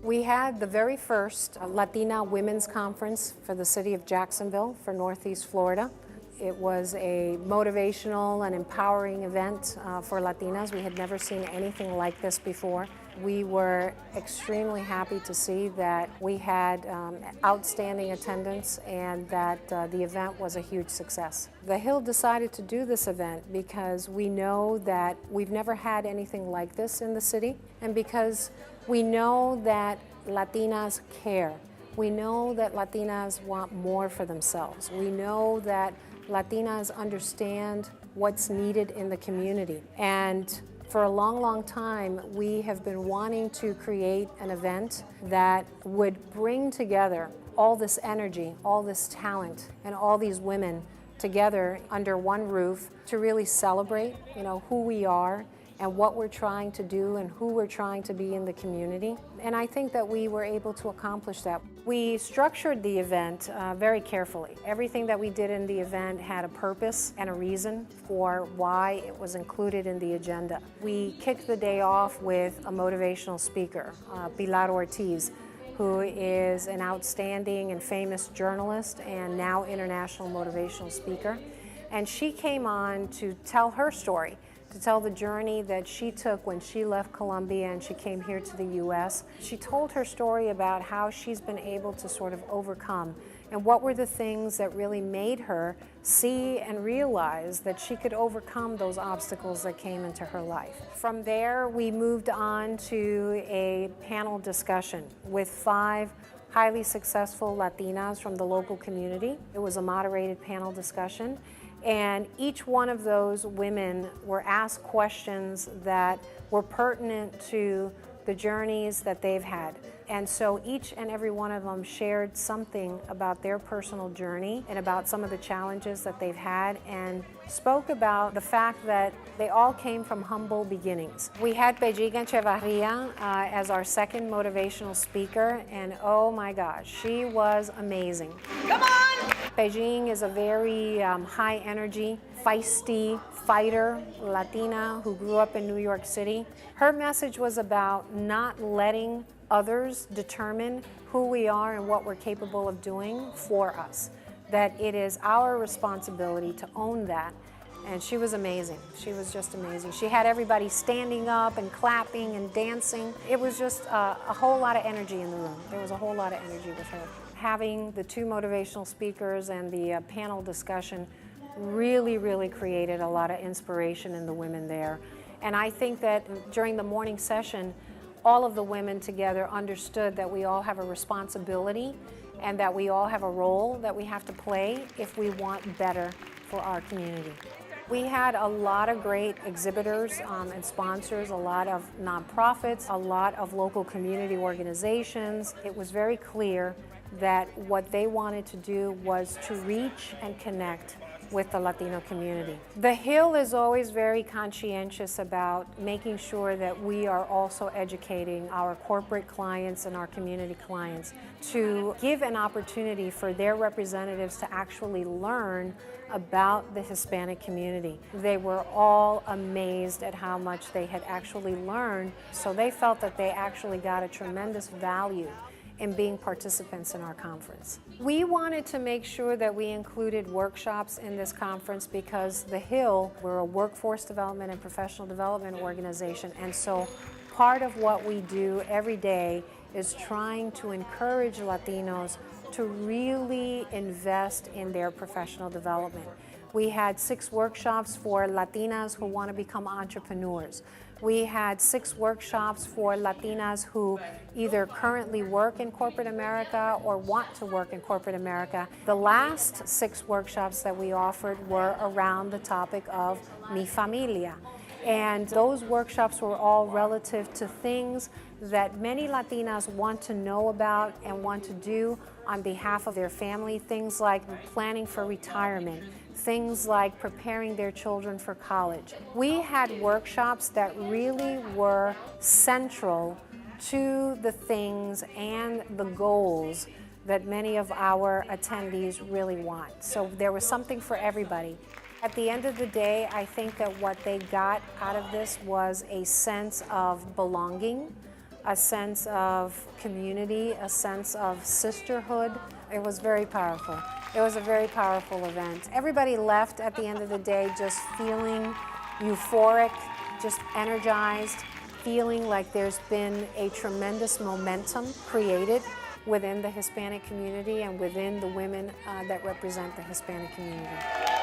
We had the very first Latina Women's Conference for the city of Jacksonville for Northeast Florida. It was a motivational and empowering event for Latinas. We had never seen anything like this before. We were extremely happy to see that we had outstanding attendance and that the event was a huge success. The Hill decided to do this event because we know that we've never had anything like this in the city, and because we know that Latinas care. We know that Latinas want more for themselves. We know that Latinas understand what's needed in the community. And for a long, long time, we have been wanting to create an event that would bring together all this energy, all this talent, and all these women together under one roof to really celebrate, who we are and what we're trying to do and who we're trying to be in the community. And I think that we were able to accomplish that. We structured the event very carefully. Everything that we did in the event had a purpose and a reason for why it was included in the agenda. We kicked the day off with a motivational speaker, Pilar Ortiz, who is an outstanding and famous journalist and now international motivational speaker. And she came on to tell her story, to tell the journey that she took when she left Colombia and she came here to the U.S. She told her story about how she's been able to sort of overcome and what were the things that really made her see and realize that she could overcome those obstacles that came into her life. From there, we moved on to a panel discussion with 5 highly successful Latinas from the local community. It was a moderated panel discussion. And each one of those women were asked questions that were pertinent to the journeys that they've had. And so each and every one of them shared something about their personal journey and about some of the challenges that they've had, and spoke about the fact that they all came from humble beginnings. We had Pejig Echevarria as our second motivational speaker, and oh my gosh, she was amazing. Come on! Beijing is a very high energy, feisty fighter, Latina who grew up in New York City. Her message was about not letting others determine who we are and what we're capable of doing for us. That it is our responsibility to own that. And she was amazing. She was just amazing. She had everybody standing up and clapping and dancing. It was just a whole lot of energy in the room. There was a whole lot of energy with her. Having the 2 motivational speakers and the panel discussion really created a lot of inspiration in the women there. And I think that during the morning session, all of the women together understood that we all have a responsibility and that we all have a role that we have to play if we want better for our community. We had a lot of great exhibitors and sponsors, a lot of nonprofits, a lot of local community organizations. It was very clear that what they wanted to do was to reach and connect with the Latino community. The Hill is always very conscientious about making sure that we are also educating our corporate clients and our community clients to give an opportunity for their representatives to actually learn about the Hispanic community. They were all amazed at how much they had actually learned, so they felt that they actually got a tremendous value in being participants in our conference. We wanted to make sure that we included workshops in this conference because the Hill, we're a workforce development and professional development organization, and so part of what we do every day is trying to encourage Latinos to really invest in their professional development. We had 6 workshops for Latinas who want to become entrepreneurs. We had 6 workshops for Latinas who either currently work in corporate America or want to work in corporate America. The last 6 workshops that we offered were around the topic of Mi Familia. And those workshops were all relative to things that many Latinas want to know about and want to do on behalf of their family, things like planning for retirement, things like preparing their children for college. We had workshops that really were central to the things and the goals that many of our attendees really want. So there was something for everybody. At the end of the day, I think that what they got out of this was a sense of belonging, a sense of community, a sense of sisterhood. It was very powerful. It was a very powerful event. Everybody left at the end of the day just feeling euphoric, just energized, feeling like there's been a tremendous momentum created within the Hispanic community and within the women that represent the Hispanic community.